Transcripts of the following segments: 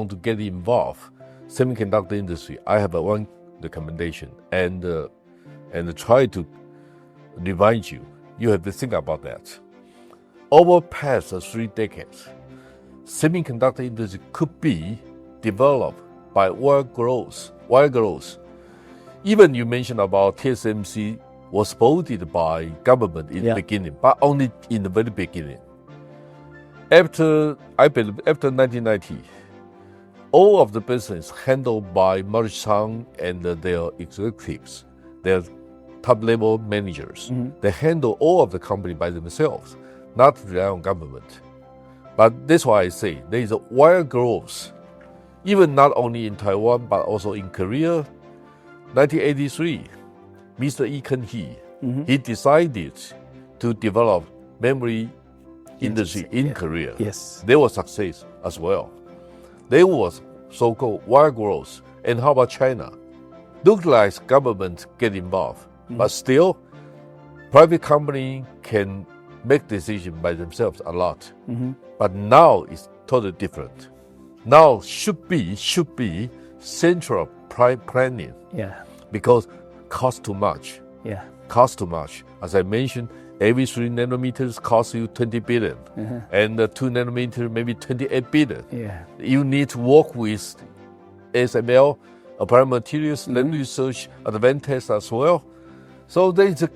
want to get involved semiconductor industry, I have one recommendation and try to remind you. You have to think about that. Over past 3 decades, semiconductor industry could be developed by wild growth. Even you mentioned about TSMC was supported by government in the beginning, but only in the very beginning. After 1990, all of the business handled by Maruchan and their executives, their top-level managers. They handle all of the company by themselves, not rely on government. But that's why I say there is a wild growth, even not only in Taiwan, but also in Korea. 1983, Mr. Lee Kun-hee, he decided to develop memory industry in Korea. Yes. There was success as well. There was so-called wild growth. And how about China? Looked like government get involved, but still, private company can make decisions by themselves a lot. But now it's totally different. Now should be central planning. Because cost too much. Cost too much. As I mentioned, every 3 nanometers costs you 20 billion, and 2 nanometers maybe 28 billion. You need to work with ASML, applied materials, land research, advantage as well. So there is a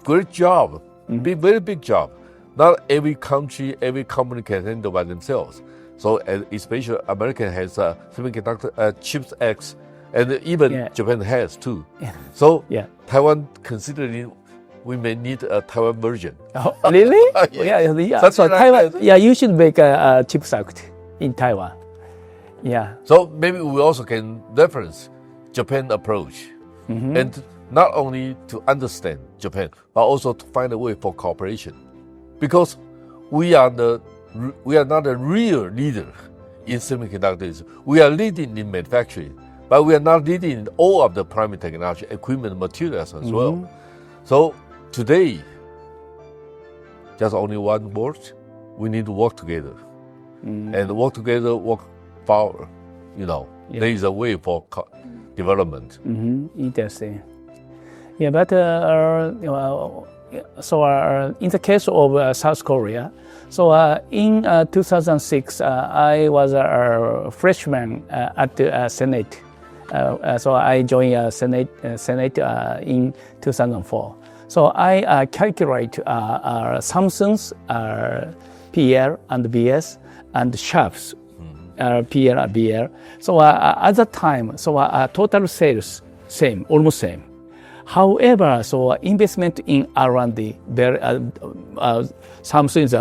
great job, very big job. Not every country, every company can handle by themselves. So especially America has semiconductor CHIPS Act, and even Japan has too. So Taiwan considering we may need a Taiwan version. Oh, really? So Taiwan, you should make a CHIPS Act in Taiwan. So maybe we also can reference Japan approach, and not only to understand Japan, but also to find a way for cooperation, because we are not a real leader in semiconductors. We are leading in manufacturing, but we are not leading in all of the primary technology, equipment, materials as well. So today, just only one word: we need to work together, and work together, work power. There is a way for development. Interesting. But in the case of South Korea, so in 2006, I was a freshman at the Senate. So I joined Senate in 2004. So I calculate Samsung's PL and BS and Sharp's PL and BL. So at that time, total sales same, almost same. However, so investment in R&D, Samsung is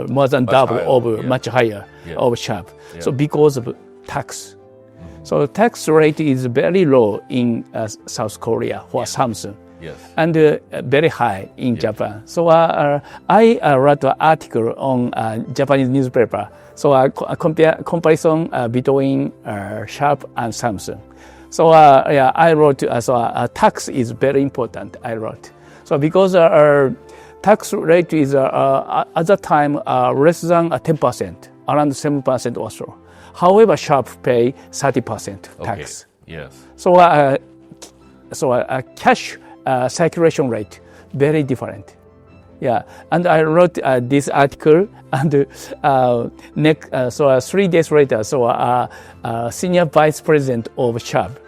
more than double much higher of Sharp. So because of tax. So tax rate is very low in South Korea for Samsung. And very high in Japan. So I wrote an article on Japanese newspaper. So comparison between Sharp and Samsung. So I wrote, tax is very important, I wrote. So because tax rate is at that time less than 10%, around 7% or so. However, Sharp pay 30% tax. So cash circulation rate, very different. And I wrote this article, and so 3 days later, so senior vice president of Sharp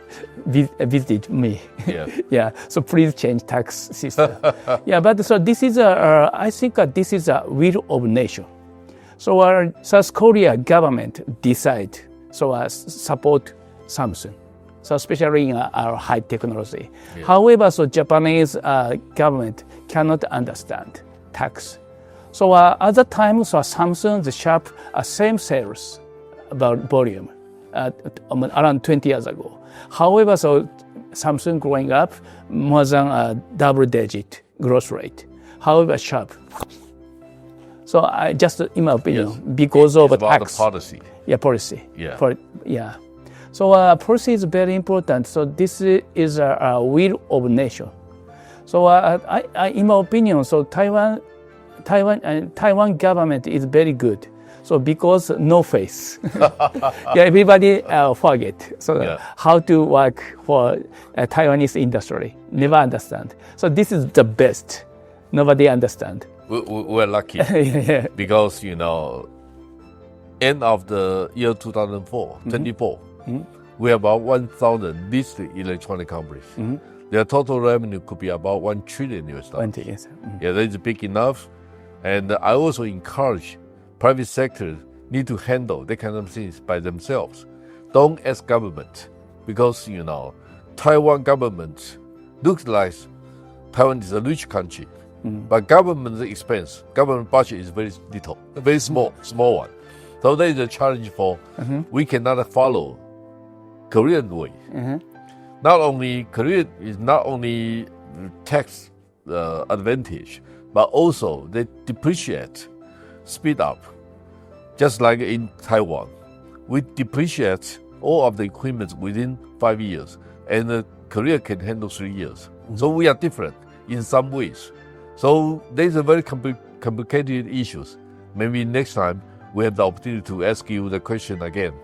visited me. So please change tax system. But so this is I think this is a will of nation. So our South Korea government decide support Samsung. So especially in our high technology. However, so Japanese government cannot understand tax. So at the time, so Samsung, the Sharp, same sales about volume around 20 years ago. However, so Samsung growing up more than a double-digit growth rate. However, Sharp. So I just, in my opinion, because of tax. Policy. Policy. So policy is very important. So this is a will of nation. So I, in my opinion, so Taiwan government is very good. So because no face, everybody forget. So how to work for Taiwanese industry, never understand. So this is the best. Nobody understand. We're lucky because, end of the year 2004, 24, we have about 1,000 listed electronic companies. Their total revenue could be about $1 trillion. 20, yes. Yeah, that is big enough. And I also encourage private sector need to handle that kind of things by themselves. Don't ask government because, Taiwan government looks like Taiwan is a rich country. But government expense, government budget is very little, very small one. So there is a challenge for we cannot follow Korean way. Not only Korea is not only tax advantage, but also they depreciate, speed up. Just like in Taiwan, we depreciate all of the equipment within 5 years, and Korea can handle 3 years. So we are different in some ways. So there's a very complicated issues. Maybe next time we have the opportunity to ask you the question again.